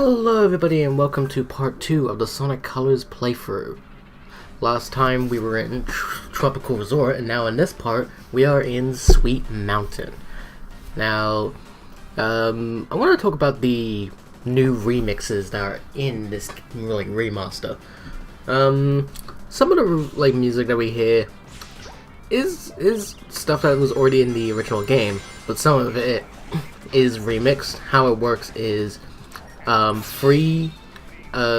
Hello everybody and welcome to part 2 of the Sonic Colors playthrough. Last time we were in Tropical Resort, and now in this part we are in Sweet Mountain. Now, I want to talk about the new remixes that are in this remaster. Some of the music that we hear is stuff that was already in the original game, but some of it is remixed. How it works is three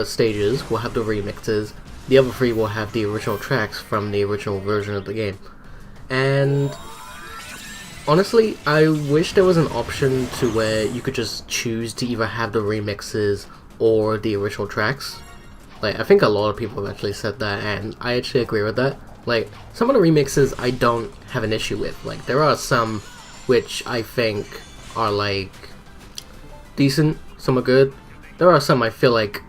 stages will have the remixes, the other three will have the original tracks from the original version of the game. And honestly, I wish there was an option to where you could just choose to either have the remixes or the original tracks. I think a lot of people have actually said that, and I actually agree with that. Some of the remixes I don't have an issue with. There are some which I think are decent, some are good. There are some I feel like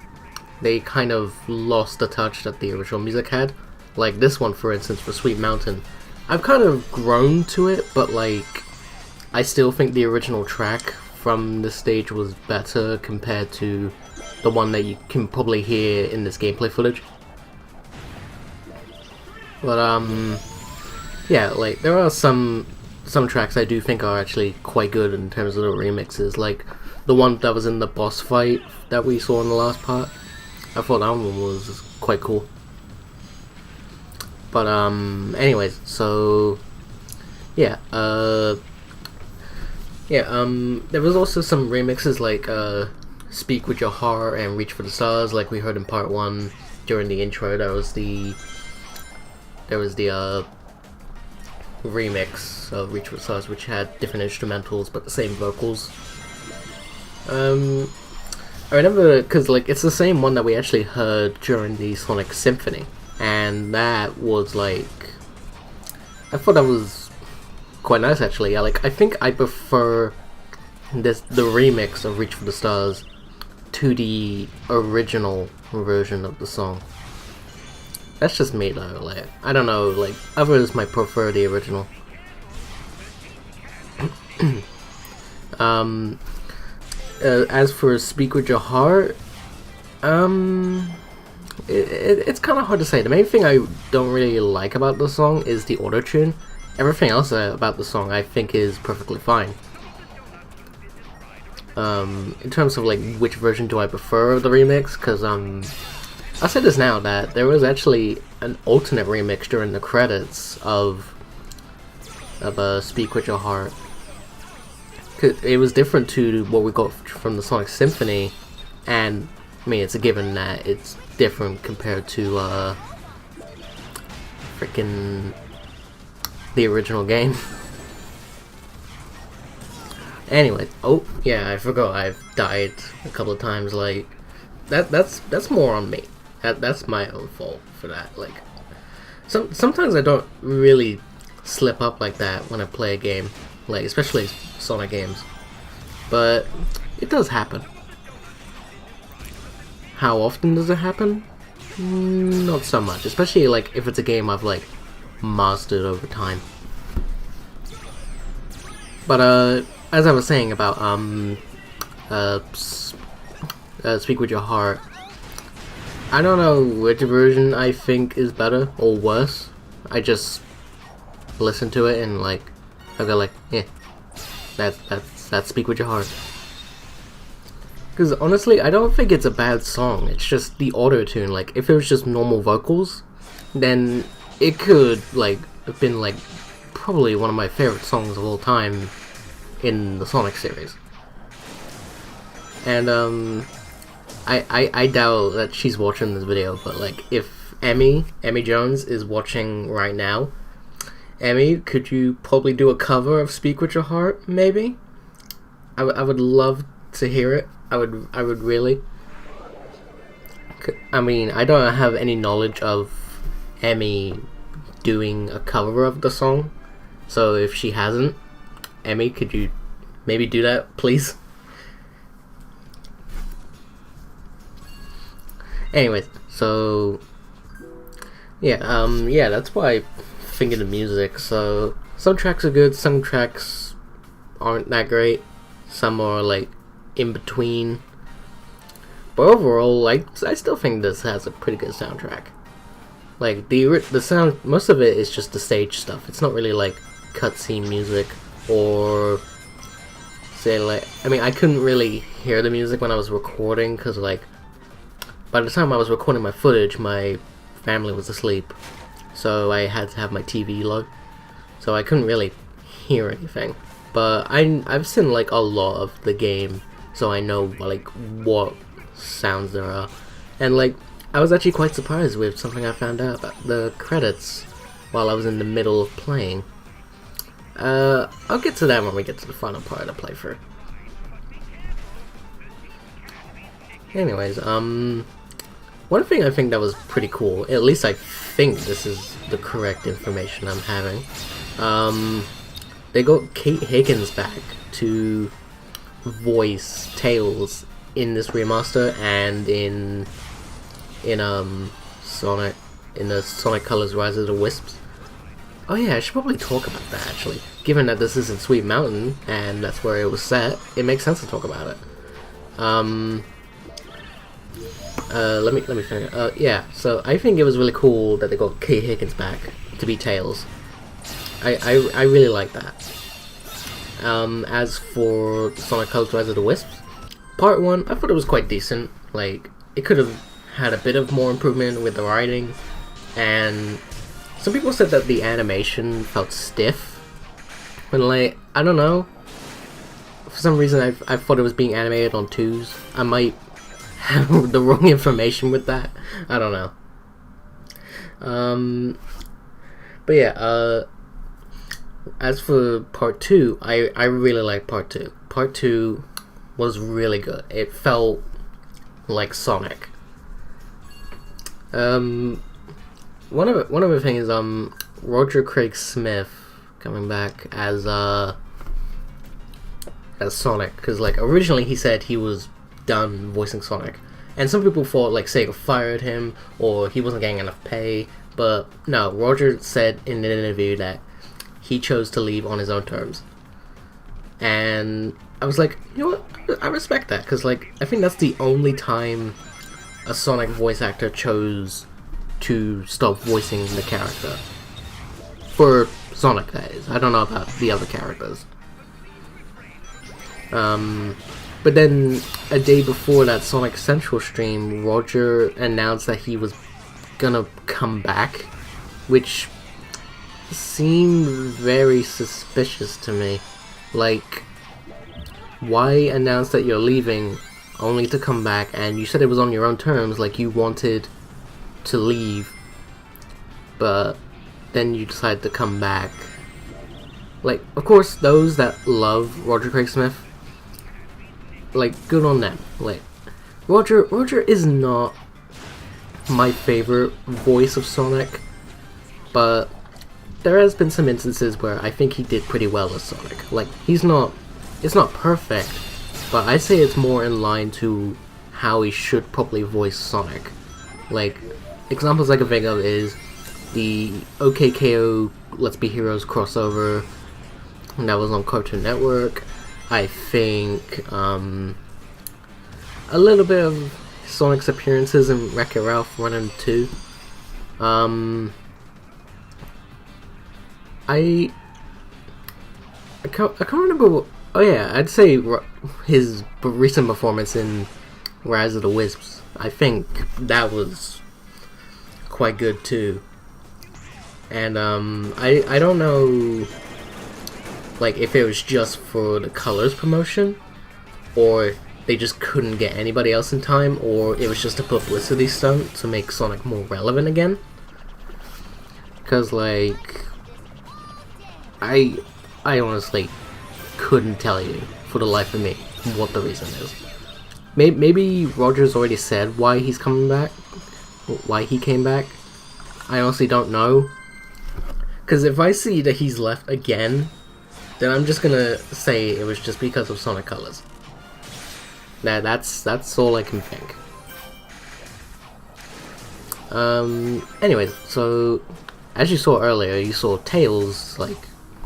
they kind of lost the touch that the original music had. Like this one, for instance, for Sweet Mountain. I've kind of grown to it, but I still think the original track from this stage was better compared to the one that you can probably hear in this gameplay footage. But yeah, there are some tracks I do think are actually quite good in terms of the remixes, like the one that was in the boss fight that we saw in the last part. I thought that one was quite cool. But anyways, so yeah, there was also some remixes like Speak With Your Heart and Reach For The Stars, like we heard in part 1 during the intro. There was the remix of Reach For The Stars, which had different instrumentals but the same vocals. I remember because it's the same one that we actually heard during the Sonic Symphony, and that was I thought that was quite nice actually. I think I prefer the remix of Reach For The Stars to the original version of the song. That's just me though. I don't know, others might prefer the original. As for Speak With Your Heart, it's kind of hard to say. The main thing I don't really like about the song is the auto-tune. Everything else about the song I think is perfectly fine. In terms of which version do I prefer of the remix, because I'll say this now, that there was actually an alternate remix during the credits of Speak With Your Heart. It was different to what we got from the Sonic Symphony, and I mean it's a given that it's different compared to freaking the original game. Anyway, oh yeah, I forgot I've died a couple of times. That's more on me. That's my own fault for that. Sometimes I don't really slip up like that when I play a game, especially Sonic games, but it does happen. How often does it happen? Not so much, especially if it's a game I've mastered over time. But as I was saying about Speak With Your Heart, I don't know which version I think is better or worse. I just listen to it and I go yeah, that's Speak With Your Heart. Because honestly, I don't think it's a bad song. It's just the auto-tune. If it was just normal vocals, then it could have been probably one of my favorite songs of all time in the Sonic series. And I doubt that she's watching this video, but if Emmy Jones is watching right now, Emmy, could you probably do a cover of Speak With Your Heart, maybe? I would love to hear it. I would really. I mean, I don't have any knowledge of Emmy doing a cover of the song, so if she hasn't, Emmy, could you maybe do that, please? Anyways, so yeah, that's why I think of the music. So some tracks are good, some tracks aren't that great, some are in between. But overall, like, I still think this has a pretty good soundtrack. Like, the sound, most of it is just the stage stuff. It's not really like cutscene music or say like, I mean, I couldn't really hear the music when I was recording because like by the time I was recording my footage, my family was asleep, so I had to have my TV low, so I couldn't really hear anything. But I've seen like a lot of the game, so I know like what sounds there are, and like I was actually quite surprised with something I found out about the credits while I was in the middle of playing. I'll get to that when we get to the final part of the playthrough. Anyways, one thing I think that was pretty cool, at least I think this is the correct information I'm having, they got Jaydikins back to voice Tails in this remaster and in Sonic, in the Sonic Colors Rise of the Wisps. Oh yeah, I should probably talk about that actually. Given that this is in Sweet Mountain and that's where it was set, it makes sense to talk about it. Let me finish. Yeah, so I think it was really cool that they got Jaydikins back to be Tails. I really like that. As for Sonic Colors Rise of the Wisps, Part 1, I thought it was quite decent. Like, it could have had a bit of more improvement with the writing, and some people said that the animation felt stiff. But like, I don't know. For some reason, I thought it was being animated on 2s. I might have the wrong information with that. I don't know. But yeah, as for Part 2, I really like Part 2. Part 2 was really good. It felt like Sonic. One of the things is Roger Craig Smith coming back as Sonic, because like originally he said he was done voicing Sonic, and some people thought like Sega fired him or he wasn't getting enough pay, but no, Roger said in an interview that he chose to leave on his own terms, and I was like, you know what, I respect that, because like I think that's the only time a Sonic voice actor chose to stop voicing the character. For Sonic, that is. I don't know about the other characters. But then, a day before that Sonic Central stream, Roger announced that he was gonna come back, which seemed very suspicious to me. Like, why announce that you're leaving only to come back, and you said it was on your own terms, like you wanted to leave, but then you decided to come back. Like, of course, those that love Roger Craig Smith, like, good on them. Like, Roger is not my favorite voice of Sonic, but there has been some instances where I think he did pretty well as Sonic. Like, it's not perfect, but I'd say it's more in line to how he should probably voice Sonic. Like, examples I can think of is the OKKO Let's Be Heroes crossover that was on Cartoon Network. I think a little bit of Sonic's appearances in Wreck-It Ralph 1 and 2. I can't remember what, oh yeah, I'd say his recent performance in Rise of the Wisps, I think that was quite good too. And I don't know, like, if it was just for the Colors promotion, or they just couldn't get anybody else in time, or it was just a publicity stunt to make Sonic more relevant again. Because, like, I honestly couldn't tell you for the life of me what the reason is. Maybe Roger's already said why he's coming back, why he came back. I honestly don't know. Because if I see that he's left again, then I'm just gonna say it was just because of Sonic Colors. That's all I can think. Anyways, so as you saw earlier, you saw Tails like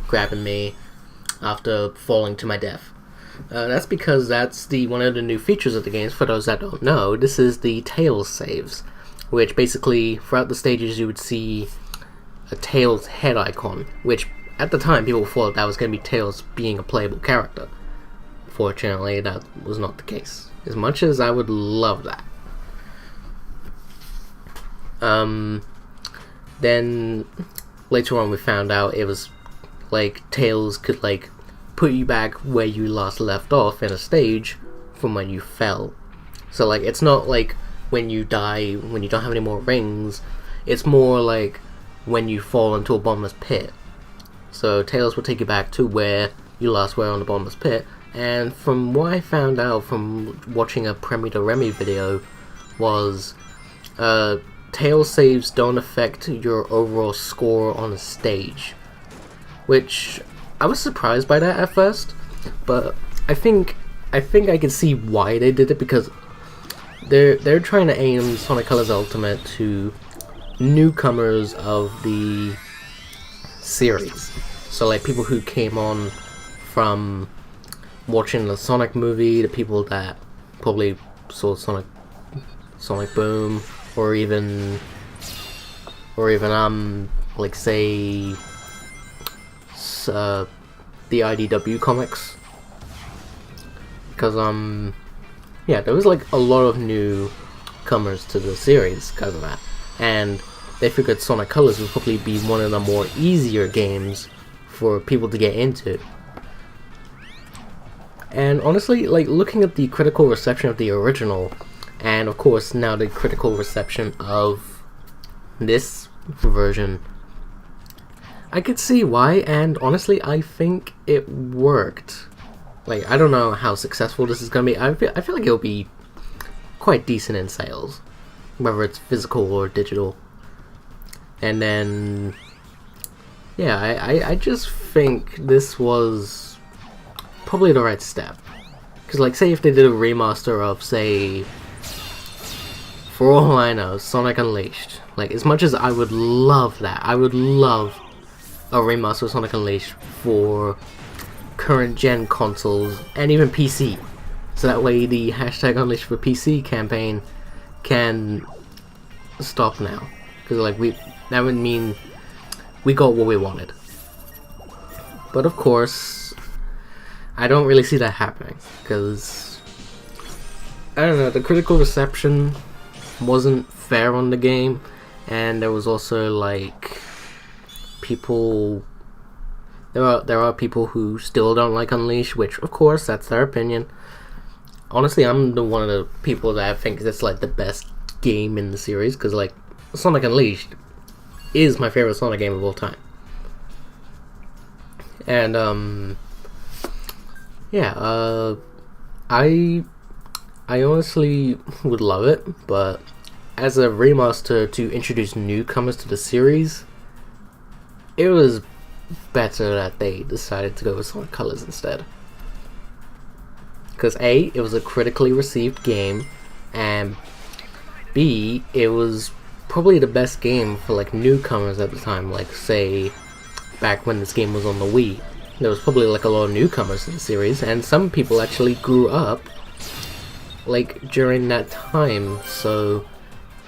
grabbing me after falling to my death. That's because that's one of the new features of the games. For those that don't know, this is the Tails saves, which basically throughout the stages you would see a Tails head icon, which at the time people thought that was going to be Tails being a playable character. Fortunately, that was not the case. As much as I would love that. Then later on we found out it was like Tails could like put you back where you last left off in a stage from when you fell. So like it's not like when you die, when you don't have any more rings, it's more like when you fall into a bottomless pit. So Tails will take you back to where you last were on the bottomless pit. And from what I found out from watching a Premier de Remy video was Tails saves don't affect your overall score on a stage, which I was surprised by that at first, but I think I can see why they did it, because they're trying to aim Sonic Colors Ultimate to newcomers of the series. So like people who came on from watching the Sonic movie, the people that probably saw Sonic Boom, or even like say the IDW comics, because yeah, there was like a lot of newcomers to the series because of that, and they figured Sonic Colors would probably be one of the more easier games for people to get into. And honestly, like looking at the critical reception of the original, and of course now the critical reception of this version, I could see why, and honestly I think it worked. Like, I don't know how successful this is going to be. I feel like it'll be quite decent in sales, whether it's physical or digital. And then, yeah, I just think this was probably the right step. Because, like, say if they did a remaster of, say, for all I know, Sonic Unleashed. Like, as much as I would love that, I would love a remaster of Sonic Unleashed for current gen consoles and even PC. So that way the hashtag Unleashed for PC campaign can stop now. Because, like, that would mean we got what we wanted. But of course, I don't really see that happening, because I don't know, the critical reception wasn't fair on the game, and there was also like people, there are people who still don't like Unleashed, which of course that's their opinion. Honestly, I'm one of the people that think it's like the best game in the series, because like Sonic Unleashed is my favorite Sonic game of all time. And yeah, I honestly would love it, but as a remaster to introduce newcomers to the series, it was better that they decided to go with Sonic Colors instead. Because A, it was a critically received game, and B, it was probably the best game for like newcomers at the time. Like say, back when this game was on the Wii, there was probably like a lot of newcomers to the series, and some people actually grew up like during that time. So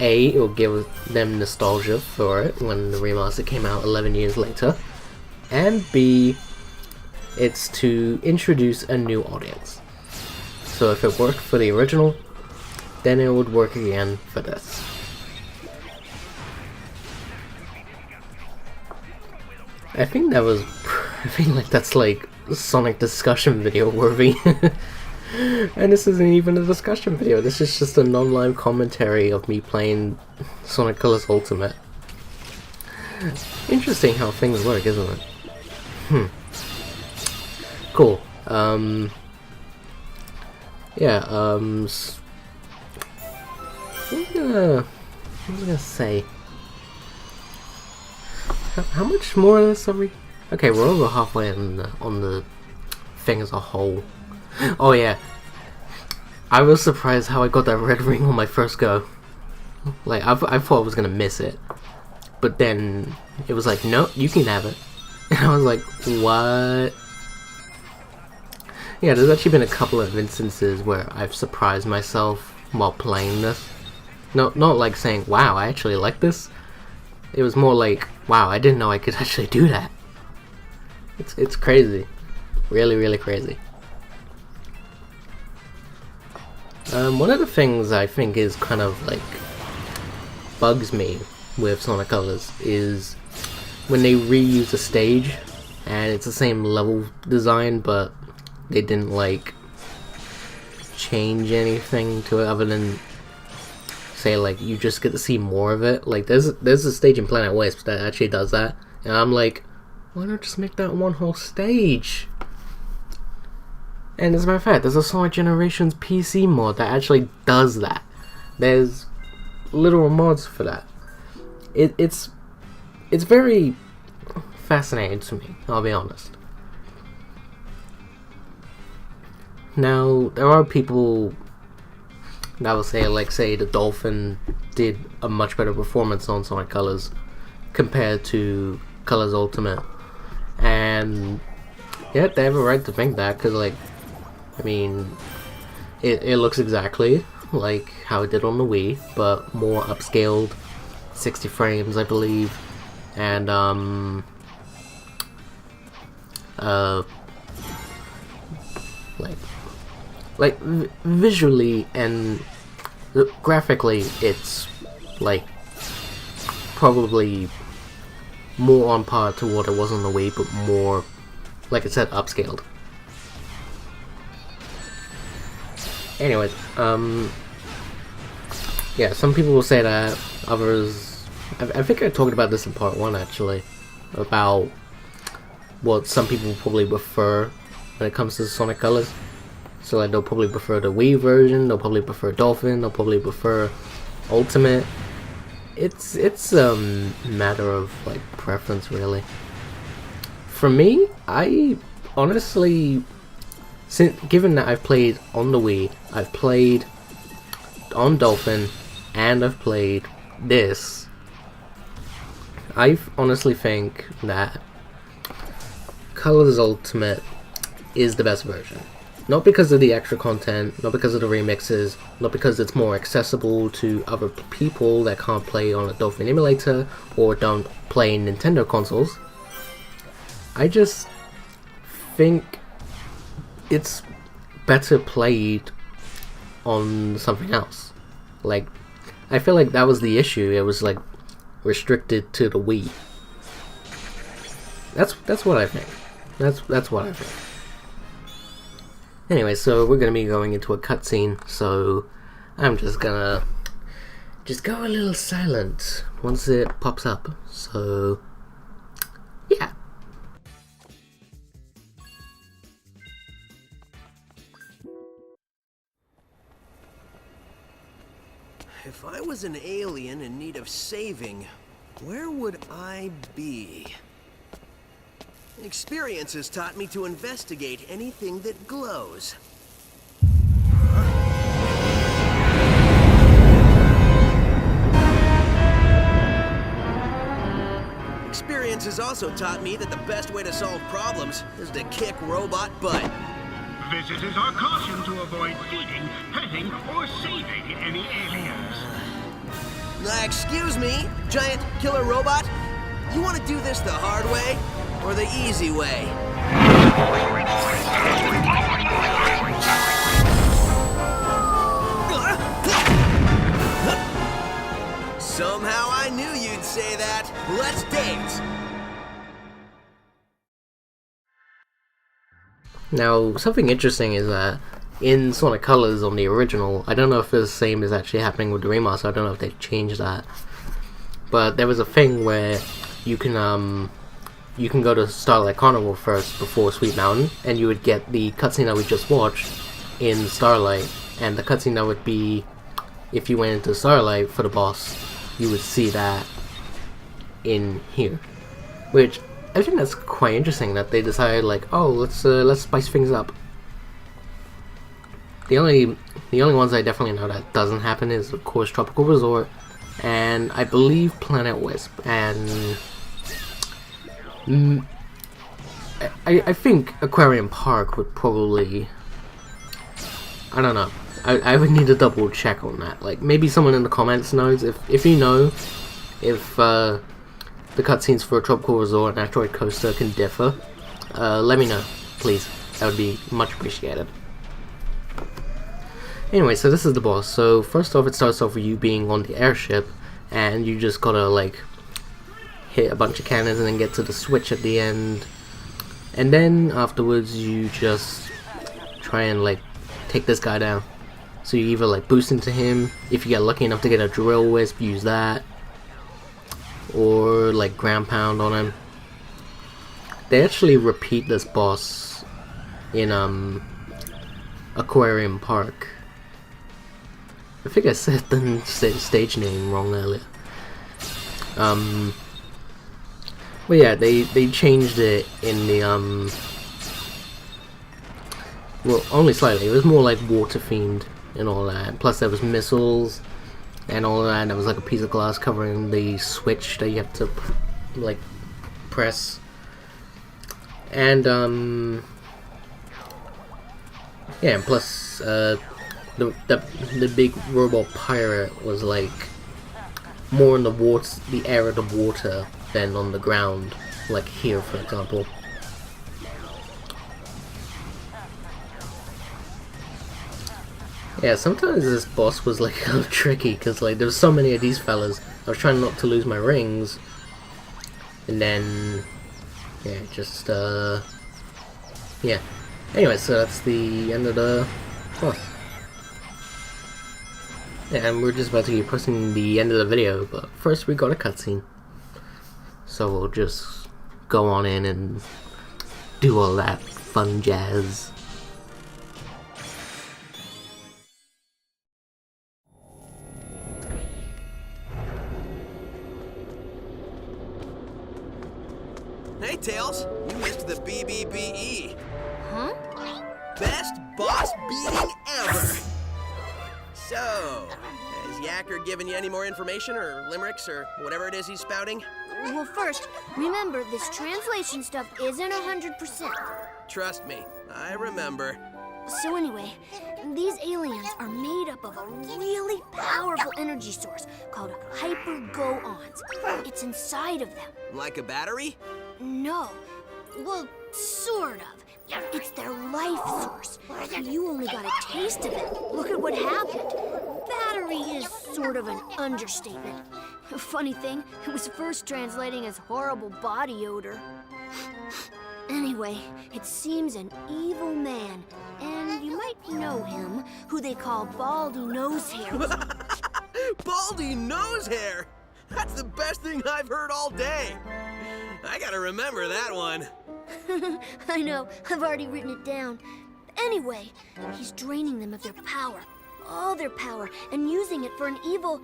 A, it will give them nostalgia for it when the remaster came out 11 years later, and B, it's to introduce a new audience. So if it worked for the original, then it would work again for this. I think like that's like Sonic discussion video worthy. And this isn't even a discussion video, this is just a non-live commentary of me playing Sonic Colors Ultimate. Interesting how things work, isn't it? Cool. Yeah, what was I gonna say? How much more of this are we? Okay, we're over halfway on the thing as a whole. Oh yeah, I was surprised how I got that red ring on my first go. Like, I thought I was gonna miss it, but then it was like, no, you can have it. And I was like, what? Yeah, there's actually been a couple of instances where I've surprised myself while playing this. No, not like saying, wow, I actually like this. It was more like, wow, I didn't know I could actually do that. It's crazy. Really, really crazy. One of the things I think is kind of like bugs me with Sonic Colors is when they reuse a stage and it's the same level design, but they didn't like change anything to it other than say like you just get to see more of it. Like there's a stage in Planet Wisp that actually does that, and I'm like, why not just make that one whole stage? And as a matter of fact, there's a Sonic Generations PC mod that actually does that. There's literal mods for that. It's very fascinating to me, I'll be honest. Now, there are people that will say, like, say the Dolphin did a much better performance on Sonic Colors compared to Colors Ultimate. And, yeah, they have a right to think that, because, like, I mean, it looks exactly like how it did on the Wii, but more upscaled, 60 frames, I believe, and, visually and graphically, it's, like, probably more on par to what it was on the Wii, but more, like I said, upscaled. Anyways, yeah, some people will say that, others... I think I talked about this in part 1, actually, about what some people probably prefer when it comes to Sonic Colors. So, like, they'll probably prefer the Wii version, they'll probably prefer Dolphin, they'll probably prefer Ultimate. It's a matter of, like, preference, really. For me, I honestly... given that I've played on the Wii, I've played on Dolphin, and I've played this, I honestly think that Colors Ultimate is the best version. Not because of the extra content, not because of the remixes, not because it's more accessible to other people that can't play on a Dolphin emulator or don't play Nintendo consoles. I just think it's better played on something else. Like, I feel like that was the issue. It was like restricted to the Wii. That's what I think. That's what I think. Anyway, so we're gonna be going into a cutscene, so I'm just gonna go a little silent once it pops up. So yeah. If I was an alien in need of saving, where would I be? Experience has taught me to investigate anything that glows. Experience has also taught me that the best way to solve problems is to kick robot butt. Visitors are cautioned to avoid feeding, petting, or saving any aliens. Excuse me, giant killer robot? You want to do this the hard way or the easy way? Somehow I knew you'd say that. Let's dance. Now, something interesting is that in Sonic Colors on the original, I don't know if the same is actually happening with the remaster, I don't know if they've changed that, but there was a thing where you can go to Starlight Carnival first before Sweet Mountain, and you would get the cutscene that we just watched in Starlight, and the cutscene that would be, if you went into Starlight for the boss, you would see that in here, which I think that's quite interesting that they decided, like, oh, let's spice things up. The only ones I definitely know that doesn't happen is, of course, Tropical Resort, and I believe Planet Wisp, and I think Aquarium Park would probably I don't know. I would need to double check on that. Like, maybe someone in the comments knows. If you know if the cutscenes for a Tropical Resort and Asteroid Coaster can differ, let me know, please. That would be much appreciated. Anyway, so this is the boss. So first off, it starts off with you being on the airship, and you just gotta like hit a bunch of cannons and then get to the switch at the end. And then afterwards, you just try and like take this guy down. So you either like boost into him, if you get lucky enough to get a drill wisp, use that, or like ground pound on him. They actually repeat this boss in Aquarium Park. I think I said the stage name wrong earlier. But yeah, they changed it in the well, only slightly. It was more like water themed and all that. Plus there was missiles and all that. And there was like a piece of glass covering the switch that you have to like press. And yeah, and plus the big robot pirate was like more in the water, the air of the water, than on the ground, like here for example. Yeah, sometimes this boss was like kind of tricky because like there was so many of these fellas. I was trying not to lose my rings, and then yeah, just yeah. Anyway, so that's the end of the boss. Yeah, and we're just about to be pressing the end of the video, but first we got a cutscene. So we'll just go on in and do all that fun jazz. Hey, Tails, you missed the BBBE. Huh? Best boss beating ever! So, has Yacker given you any more information, or limericks, or whatever it is he's spouting? Well, first, remember, this translation stuff isn't 100%. Trust me, I remember. So anyway, these aliens are made up of a really powerful energy source called hyper-go-ons. It's inside of them. Like a battery? No. Well, sort of. It's their life source. You only got a taste of it. Look at what happened. Battery is sort of an understatement. Funny thing, it was first translating as horrible body odor. Anyway, it seems an evil man, and you might know him, who they call Baldy Nosehair. Baldy Nosehair! That's the best thing I've heard all day. I gotta remember that one. I know, I've already written it down. Anyway, he's draining them of their power, all their power, and using it for an evil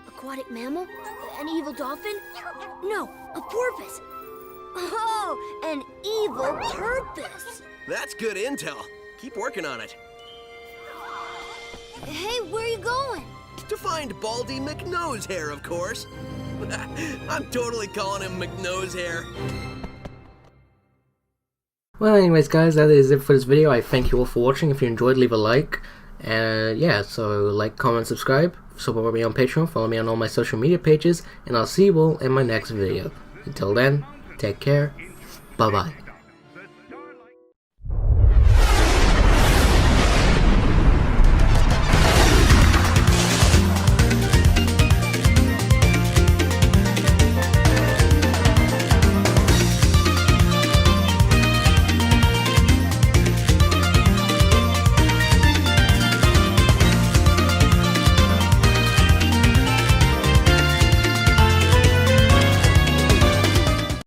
aquatic mammal? An evil dolphin? No, a porpoise. Oh, an evil purpose. That's good intel. Keep working on it. Hey, where are you going? To find Baldy McNosehair, of course. I'm totally calling him McNosehair. Well, anyways guys, that is it for this video. I thank you all for watching. If you enjoyed, leave a like. And yeah, so like, comment, subscribe. Support me on Patreon. Follow me on all my social media pages. And I'll see you all in my next video. Until then, take care. Bye-bye.